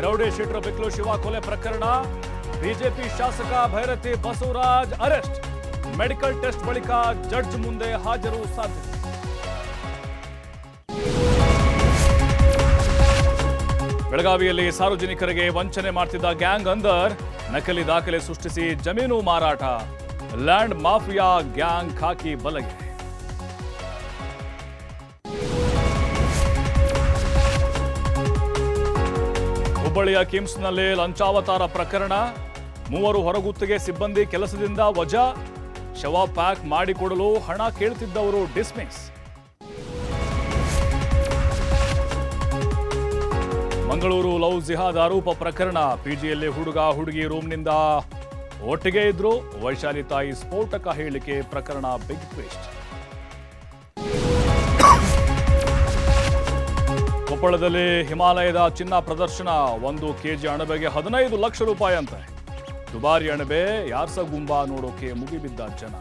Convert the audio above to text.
Rowdy sheeter ಬಿಕ್ಲು Shiva ಕೊಲೆ ಪ್ರಕರಣ BJP ಶಾಸಕ Byrathi Basavaraj arrest. Medical test ಬಳಿಕ ಜಡ್ಜ್ ಮುಂದೆ ಹಾಜರು ಸಾಧ್ಯತೆ. ಬೆಳಗಾವಿಯಲ್ಲಿ ಸಾರ್ವಜನಿಕರಿಗೆ ವಂಚನೆ ಮಾಡ್ತಿದ್ದ ಗ್ಯಾಂಗ್ ಅಂದರ್ ನಕಲಿ ದಾಖಲೆ ಸೃಷ್ಟಿಸಿ ಜಮೀನು ಮಾರಾಟ. ಲ್ಯಾಂಡ್ ಮಾಫಿಯಾ ಗ್ಯಾಂಗ್ ಖಾಕಿ ಬಲೆಗೆ. ಹುಬ್ಬಳ್ಳಿಯ ಕಿಮ್ಸ್ನಲ್ಲಿ ಲಂಚಾವತಾರ ಪ್ರಕರಣ. 3 ಹೊರಗುತ್ತಿಗೆ ಸಿಬ್ಬಂದಿ ಕೆಲಸದಿಂದ ವಜಾ. ಶವ ಪ್ಯಾಕ್ ಮಾಡಿಕೊಡಲು ಹಣ ಕೇಳುತ್ತಿದ್ದವರು ಡಿಸ್ಮಿಸ್. ಮಂಗಳೂರು ಲವ್ ಜಿಹಾದ್ ಆರೋಪ ಪ್ರಕರಣ. ಪಿಜಿಯಲ್ಲಿ ಹುಡುಗ ಹುಡುಗಿ ರೂಮ್ನಿಂದ ಒಟ್ಟಿಗೆ ಇದ್ರು. ವೈಶಾಲಿ ತಾಯಿ ಸ್ಫೋಟಕ ಹೇಳಿಕೆ ಪ್ರಕರಣ ಬಿಗ್ ಟ್ವಿಸ್ಟ್. ಕೊಪ್ಪಳದಲ್ಲಿ ಹಿಮಾಲಯದ ಚಿನ್ನ ಪ್ರದರ್ಶನ. 1 ಕೆಜಿ ಅಣಬೆಗೆ 15 ಲಕ್ಷ ರೂಪಾಯಿ ಅಂತೆ. ದುಬಾರಿ ಅಣಬೆ ಯಾರ್ಸ ಗುಂಬಾ ನೋಡೋಕೆ ಮುಗಿಬಿದ್ದ ಜನ.